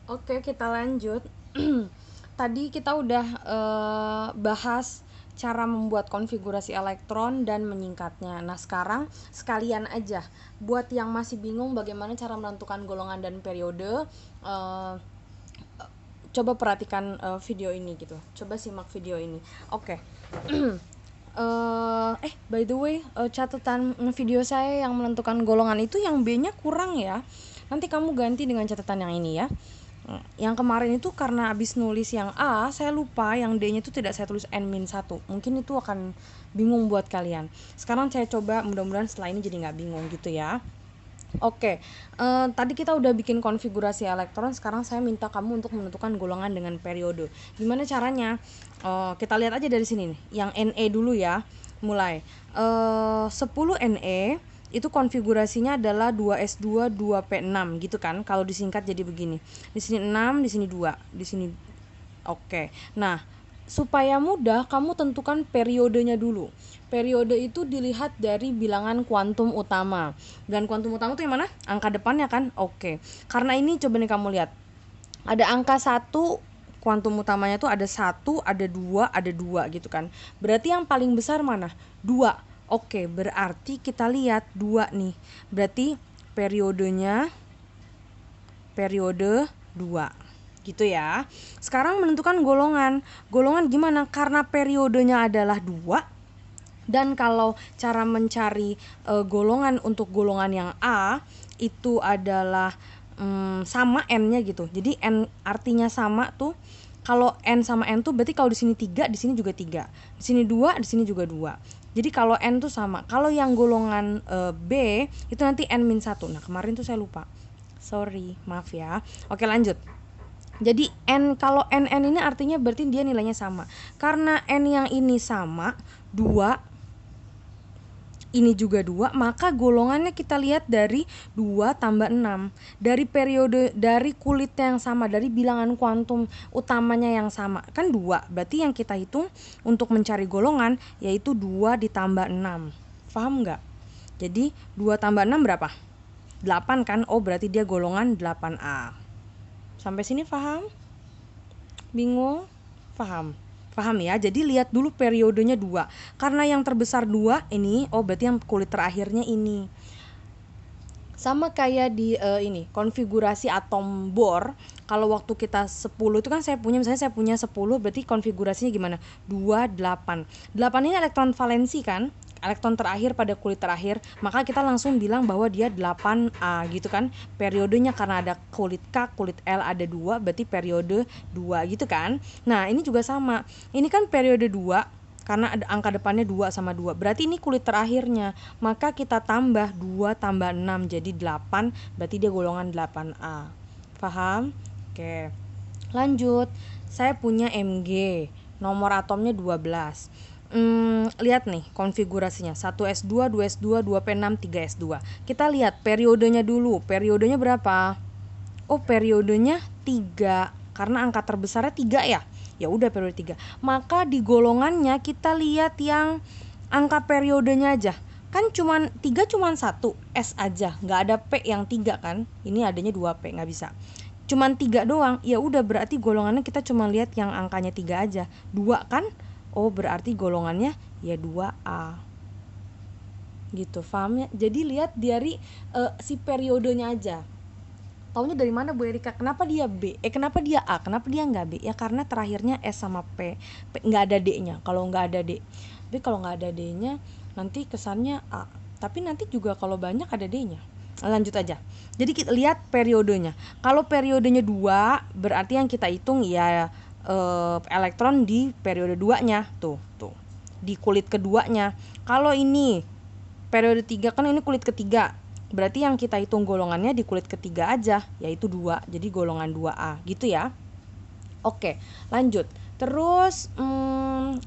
Oke, kita lanjut. Tadi kita udah bahas cara membuat konfigurasi elektron dan menyingkatnya. Nah, sekarang sekalian aja buat yang masih bingung bagaimana cara menentukan golongan dan periode, eh, coba perhatikan video ini gitu. Coba simak video ini. Oke. By the way, catatan video saya yang menentukan golongan itu yang B-nya kurang ya. Nanti kamu ganti dengan catatan yang ini ya. Yang kemarin itu karena abis nulis yang A, saya lupa yang D-nya itu tidak saya tulis N-1. Mungkin itu akan bingung buat kalian. Sekarang saya coba, mudah-mudahan setelah ini jadi nggak bingung gitu ya. Oke, tadi kita udah bikin konfigurasi elektron, sekarang saya minta kamu untuk menentukan golongan dengan periode. Gimana caranya? Kita lihat aja dari sini nih, yang Ne dulu ya. Mulai 10 Ne itu konfigurasinya adalah 2S2 2P6 gitu kan. Kalau disingkat jadi begini. Di sini 6, di sini 2, di sini. Oke. Nah, supaya mudah kamu tentukan periodenya dulu. Periode itu dilihat dari bilangan kuantum utama. Dan kuantum utama itu yang mana? Angka depannya kan? Oke. Karena ini coba nih kamu lihat. Ada angka 1, kuantum utamanya tuh ada 1, ada 2, ada 2 gitu kan. Berarti yang paling besar mana? 2. Oke, berarti kita lihat 2 nih. Berarti periodenya periode 2 gitu ya. Sekarang menentukan golongan. Golongan gimana? Karena periodenya adalah 2 dan kalau cara mencari golongan untuk golongan yang A itu adalah sama N-nya gitu. Jadi N artinya sama tuh. Kalau N sama N tuh berarti kalau di sini 3, di sini juga 3. Di sini 2, di sini juga 2. Jadi kalau N tuh sama. Kalau yang golongan B itu nanti N-1. Nah, kemarin tuh saya lupa. Sorry, maaf ya. Oke, lanjut. Jadi N, kalau NN ini artinya berarti dia nilainya sama. Karena N yang ini sama, 2, ini juga 2, maka golongannya kita lihat dari 2 tambah 6. Dari periode, dari kulitnya yang sama, dari bilangan kuantum utamanya yang sama. Kan 2, berarti yang kita hitung untuk mencari golongan yaitu 2 ditambah 6. Paham nggak? Jadi 2 tambah 6 berapa? 8 kan? Oh, berarti dia golongan 8A. Sampai sini paham? Bingung? Paham? Paham ya? Jadi lihat dulu periodenya 2. Karena yang terbesar 2 ini, oh berarti yang kulit terakhirnya ini. Sama kayak di ini, konfigurasi atom bor. Kalau waktu kita 10 itu kan saya punya, misalnya saya punya 10, berarti konfigurasinya gimana? 2, 8. 8 ini elektron valensi kan? Elektron terakhir pada kulit terakhir, maka kita langsung bilang bahwa dia 8A gitu kan. Periodenya karena ada kulit K, kulit L ada 2, berarti periode 2 gitu kan. Nah, ini juga sama. Ini kan periode 2 karena ada angka depannya 2 sama 2. Berarti ini kulit terakhirnya. Maka kita tambah 2 tambah 6 jadi 8, berarti dia golongan 8A. Paham? Oke. Lanjut. Saya punya Mg. Nomor atomnya 12. Lihat nih konfigurasinya 1S2, 2S2, 2P6, 3S2. Kita lihat periodenya dulu. Periodenya berapa? Oh, periodenya 3. Karena angka terbesarnya 3 ya. Ya udah periode 3. Maka di golongannya kita lihat yang angka periodenya aja. Kan cuman 3 cuman 1 S aja, nggak ada P yang 3 kan. Ini adanya 2P, nggak bisa. Cuman 3 doang. Ya udah berarti golongannya kita cuma lihat yang angkanya 3 aja. 2 kan? Oh, berarti golongannya ya 2A. Gitu, paham ya? Jadi lihat dari si periodenya aja. Taunya dari mana Bu Erika? Kenapa dia B? Kenapa dia A? Kenapa dia nggak B? Ya karena terakhirnya S sama P. Nggak ada D-nya. Kalau nggak ada D. Tapi kalau nggak ada D-nya, nanti kesannya A. Tapi nanti juga kalau banyak ada D-nya. Lanjut aja. Jadi kita lihat periodenya. Kalau periodenya 2, berarti yang kita hitung ya elektron di periode 2-nya. Tuh. Di kulit keduanya. Kalau ini periode 3 kan ini kulit ketiga. Berarti yang kita hitung golongannya di kulit ketiga aja, yaitu 2. Jadi golongan 2A gitu ya. Oke, lanjut. Terus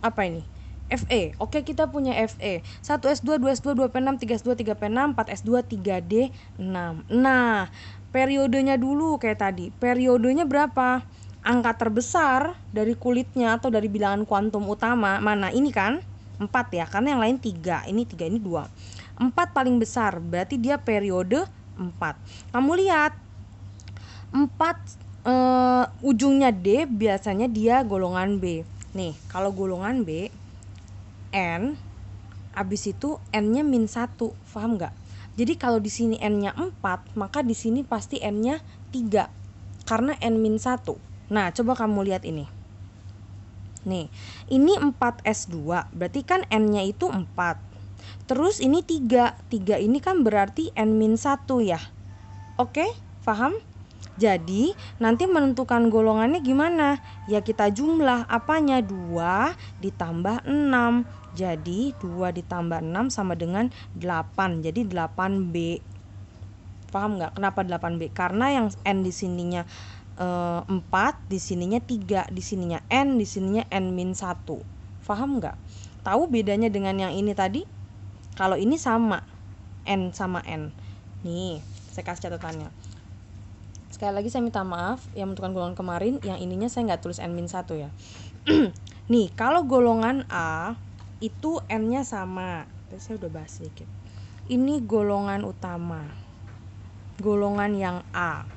apa ini? Fe. Oke, kita punya Fe. 1S2, 2S2, 2P6, 3S2, 3P6, 4S2, 3D6. Nah, periodenya dulu kayak tadi. Periodenya berapa? Angka terbesar dari kulitnya atau dari bilangan kuantum utama mana? Ini kan 4 ya, karena yang lain 3. Ini 3, ini 2. 4 paling besar, berarti dia periode 4. Kamu lihat 4 ujungnya D biasanya dia golongan B. Nih, kalau golongan B N abis itu N-nya min 1, paham nggak? Jadi kalau di sini N-nya 4, maka di sini pasti N-nya 3 karena N min 1. Nah, coba kamu lihat ini. Nih, ini 4S2, berarti kan N-nya itu 4. Terus ini 3. 3 ini kan berarti N min 1 ya. Oke, paham? Jadi nanti menentukan golongannya gimana? Ya kita jumlah apanya? 2 ditambah 6. Jadi 2 ditambah 6 sama dengan 8. Jadi 8B. Paham nggak kenapa 8B? Karena yang N di sininya 4, di sininya 3, di sininya N, di sininya N min 1. Paham nggak? Tahu bedanya dengan yang ini tadi? Kalau ini sama, N sama N. Nih, saya kasih catatannya. Sekali lagi saya minta maaf yang menentukan golongan kemarin, yang ininya saya nggak tulis N min 1 ya. Nih, kalau golongan A itu N-nya sama. Tadi saya udah bahas sedikit. Ini golongan utama. Golongan yang A.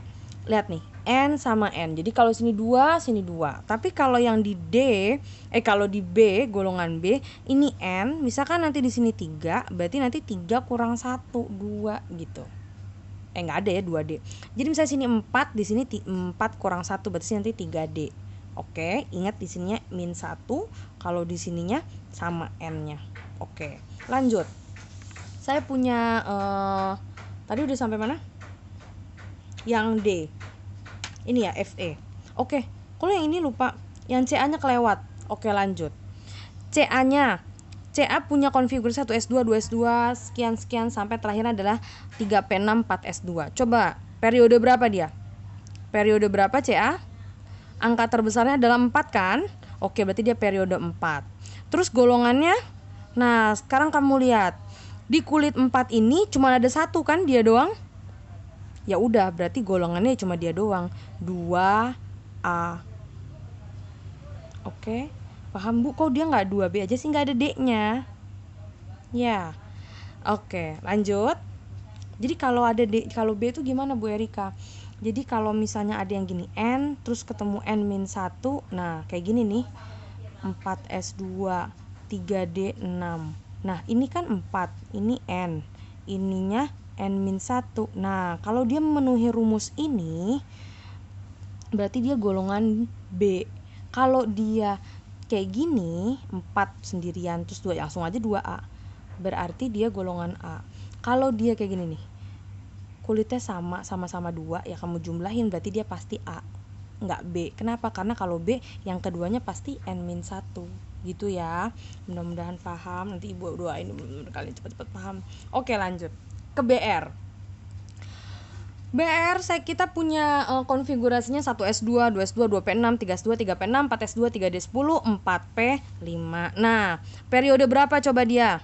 Lihat nih, N sama N. Jadi kalau sini 2, sini 2. Tapi kalau yang di kalau di B, golongan B, ini N, misalkan nanti di sini 3, berarti nanti 3 kurang 1, 2 gitu. Nggak ada ya 2D. Jadi misalnya sini 4, di sini 4 kurang 1, berarti nanti 3D. Oke, ingat di sininya min 1, kalau di sininya sama N-nya. Oke, lanjut. Saya punya tadi udah sampai mana? Yang D. Ini ya FE. Oke, kalau yang ini lupa, yang CA-nya kelewat. Oke, lanjut. CA-nya CA punya konfigurasi 1S2, 2S2, sekian sampai terakhir adalah 3P6, 4S2. Coba, periode berapa dia? Periode berapa CA? Angka terbesarnya adalah 4 kan? Oke, berarti dia periode 4. Terus golongannya? Nah, sekarang kamu lihat. Di kulit 4 ini cuma ada 1 kan dia doang? Ya udah, berarti golongannya cuma dia doang. 2A. Oke. Paham Bu? Kok dia nggak 2B aja sih, nggak ada D-nya? Ya. Oke, lanjut. Jadi kalau ada D, kalau B itu gimana Bu Erika? Jadi kalau misalnya ada yang gini N, terus ketemu N min 1, nah kayak gini nih, 4S2, 3D, 6. Nah ini kan 4, ini N, ininya N min 1. Nah kalau dia memenuhi rumus ini, berarti dia golongan B. Kalau dia kayak gini, 4 sendirian, terus 2, langsung aja 2A, berarti dia golongan A. Kalau dia kayak gini nih, kulitnya sama-sama 2, ya kamu jumlahin, berarti dia pasti A, nggak B. Kenapa? Karena kalau B yang keduanya pasti N min 1 gitu ya. Mudah-mudahan paham, nanti ibu doain kalian cepat-cepat paham. Oke, lanjut ke BR. BR kita punya konfigurasinya 1S2, 2S2, 2P6, 3S2, 3P6, 4S2, 3D10, 4P5. Nah, periode berapa coba dia?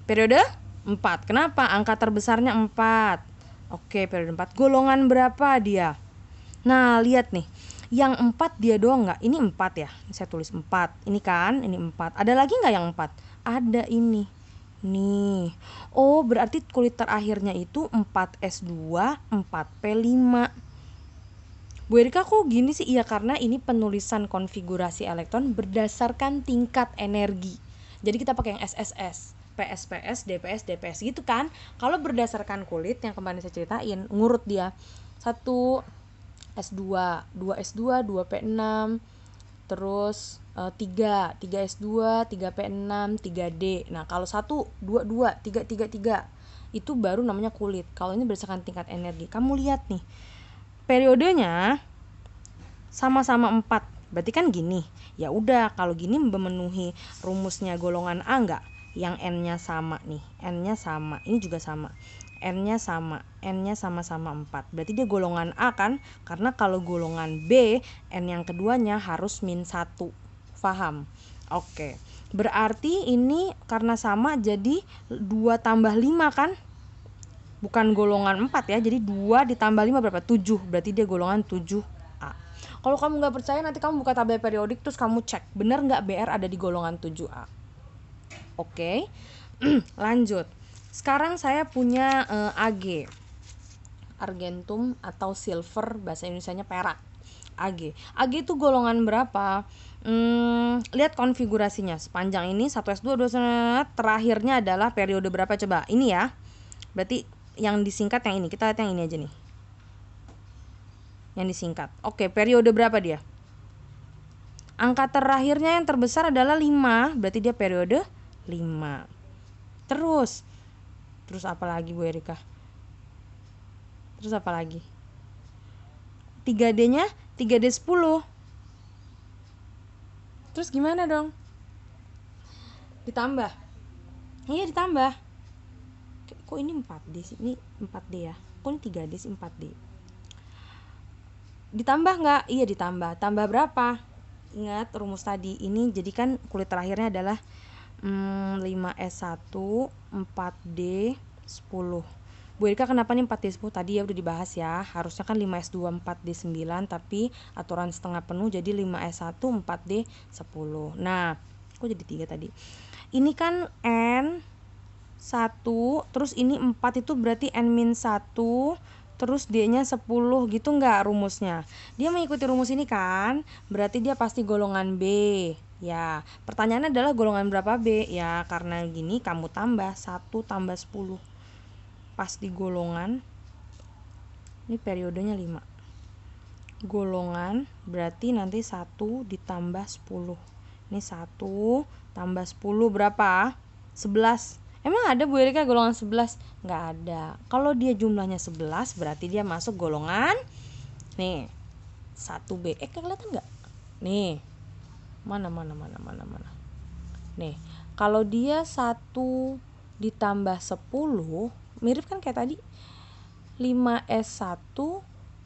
Periode 4. Kenapa? Angka terbesarnya 4. Oke, periode 4. Golongan berapa dia? Nah, lihat nih. Yang 4 dia doang nggak? Ini 4 ya. Saya tulis 4. Ini kan, ini 4. Ada lagi nggak yang 4? Ada ini. Nih. Oh, berarti kulit terakhirnya itu 4S2, 4P5. Bu Erika kok gini sih? Iya, karena ini penulisan konfigurasi elektron berdasarkan tingkat energi. Jadi kita pakai yang SSS. PS, DPS, DPS gitu kan. Kalau berdasarkan kulit yang kemarin saya ceritain, ngurut dia 1S2, 2S2, 2P6, terus 3S2, 3P6, 3D. Nah, kalau 1, 2, 2, 3, 3, 3 itu baru namanya kulit. Kalau ini berdasarkan tingkat energi. Kamu lihat nih, periodenya sama-sama 4. Berarti kan gini. Ya udah, kalau gini memenuhi rumusnya golongan A enggak? Yang N-nya sama nih, N-nya sama, ini juga sama, N-nya sama, N-nya sama-sama 4. Berarti dia golongan A kan? Karena kalau golongan B, N yang keduanya harus min 1. Paham? Oke. Berarti ini karena sama jadi 2 tambah 5 kan? Bukan golongan 4 ya, jadi 2 ditambah 5 berapa? 7. Berarti dia golongan 7A. Kalau kamu nggak percaya, nanti kamu buka tabel periodik terus kamu cek, benar nggak BR ada di golongan 7A. Oke. Lanjut. Sekarang saya punya AG. argentum atau silver, bahasa Indonesianya perak. Ag itu golongan berapa? Lihat konfigurasinya. Sepanjang ini 1s2 2s, terakhirnya adalah periode berapa coba? Ini ya. Berarti yang disingkat yang ini. Kita lihat yang ini aja nih. Yang disingkat. Oke, periode berapa dia? Angka terakhirnya yang terbesar adalah 5, berarti dia periode 5. Terus apa lagi Bu Erika? Terus apa lagi? 3D-nya 3D 10. Terus gimana dong? Ditambah. Iya, ditambah. Kok ini 4D sih? Ini 4D ya. Kok ini 3D sih? 4D. Ditambah nggak? Iya, ditambah. Tambah berapa? Ingat rumus tadi. Ini jadikan kulit terakhirnya adalah 5S1 4D 10. Bu Erika kenapa nih 4D 10? Tadi ya udah dibahas ya. Harusnya kan 5S2 4D 9, tapi aturan setengah penuh jadi 5S1 4D 10. Nah, kok jadi 3 tadi? Ini kan N 1, terus ini 4 itu berarti N-1, terus D-nya 10 gitu nggak rumusnya? Dia mengikuti rumus ini kan, berarti dia pasti golongan B. Ya, pertanyaannya adalah golongan berapa B? Ya, karena gini kamu tambah 1 tambah 10. Pas di golongan, ini periodenya 5. Golongan berarti nanti 1 ditambah 10. Ini 1 tambah 10 berapa? 11. Emang ada Bu Erika golongan 11? Nggak ada. Kalau dia jumlahnya 11 berarti dia masuk golongan nih 1B. Kelihatan nggak? Nih. Mana. Nih, kalau dia 1 ditambah 10, mirip kan kayak tadi. 5S1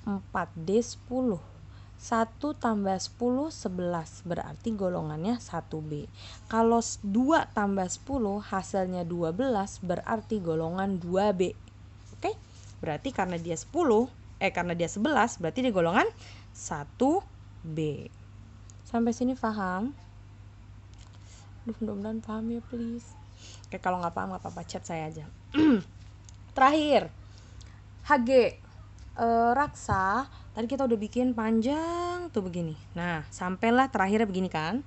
4D 10. 1 tambah 10 11, berarti golongannya 1B. Kalau 2 tambah 10 hasilnya 12, berarti golongan 2B. Oke? Berarti karena dia 11 berarti dia golongan 1B. Sampai sini paham? Mudah-mudahan paham ya, please. Oke, kalau nggak paham nggak apa-apa, chat saya aja. Terakhir, HG raksa. Tadi kita udah bikin panjang tuh begini. Nah, sampailah terakhirnya begini kan.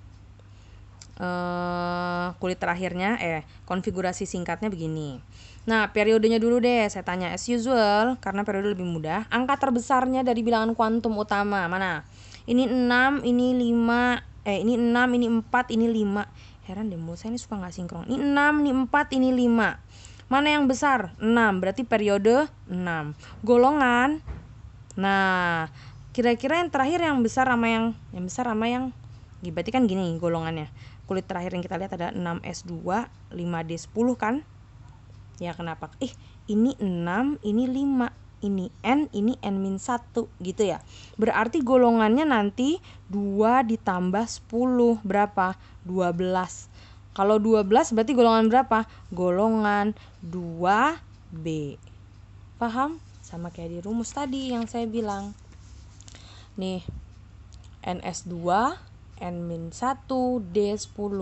Kulit terakhirnya konfigurasi singkatnya begini. Nah, periodenya dulu deh saya tanya as usual karena periode lebih mudah. Angka terbesarnya dari bilangan kuantum utama mana? Ini 6, ini 5, ini 6, ini 4, ini 5. Heran deh, mulut saya ini suka nggak sinkron. Ini 6, ini 4, ini 5. Mana yang besar? 6, berarti periode 6. Golongan. Nah, kira-kira yang terakhir yang besar sama yang berarti kan gini golongannya. Kulit terakhir yang kita lihat ada 6S2, 5D10 kan? Ya, kenapa? Ini 6, ini 5. Ini N, ini N-1 gitu ya. Berarti golongannya nanti 2 ditambah 10 berapa? 12. Kalau 12 berarti golongan berapa? Golongan 2B. Paham? Sama kayak di rumus tadi yang saya bilang. Nih, NS2, N-1, D10,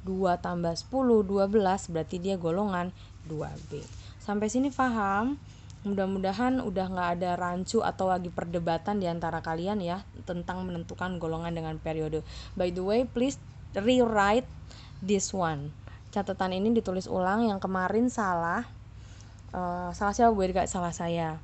2 tambah 10, 12, berarti dia golongan 2B. Sampai sini paham? Mudah-mudahan udah gak ada rancu atau lagi perdebatan di antara kalian ya tentang menentukan golongan dengan periode. By the way, please rewrite this one. Catatan ini ditulis ulang, yang kemarin salah. Salah siapa Bu Erika? Salah saya.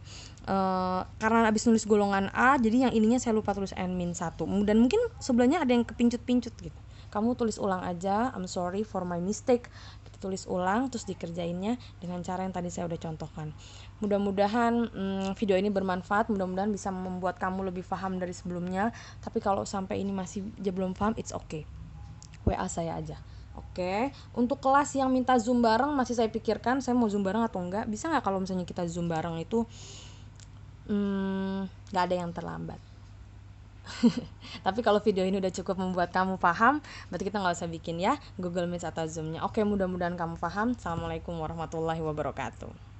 Karena habis nulis golongan A, jadi yang ininya saya lupa tulis N-1. Dan mungkin sebelahnya ada yang kepincut-pincut gitu. Kamu tulis ulang aja, I'm sorry for my mistake. Kita tulis ulang, terus dikerjainnya dengan cara yang tadi saya udah contohkan. Mudah-mudahan video ini bermanfaat, mudah-mudahan bisa membuat kamu lebih paham dari sebelumnya. Tapi kalau sampai ini masih belum paham, it's okay. WA saya aja. Oke, untuk kelas yang minta Zoom bareng masih saya pikirkan, saya mau Zoom bareng atau enggak. Bisa nggak kalau misalnya kita Zoom bareng itu nggak ada yang terlambat. Tapi kalau video ini udah cukup membuat kamu paham, berarti kita nggak usah bikin ya Google Meet atau Zoom-nya. Oke, mudah-mudahan kamu paham. Assalamualaikum warahmatullahi wabarakatuh.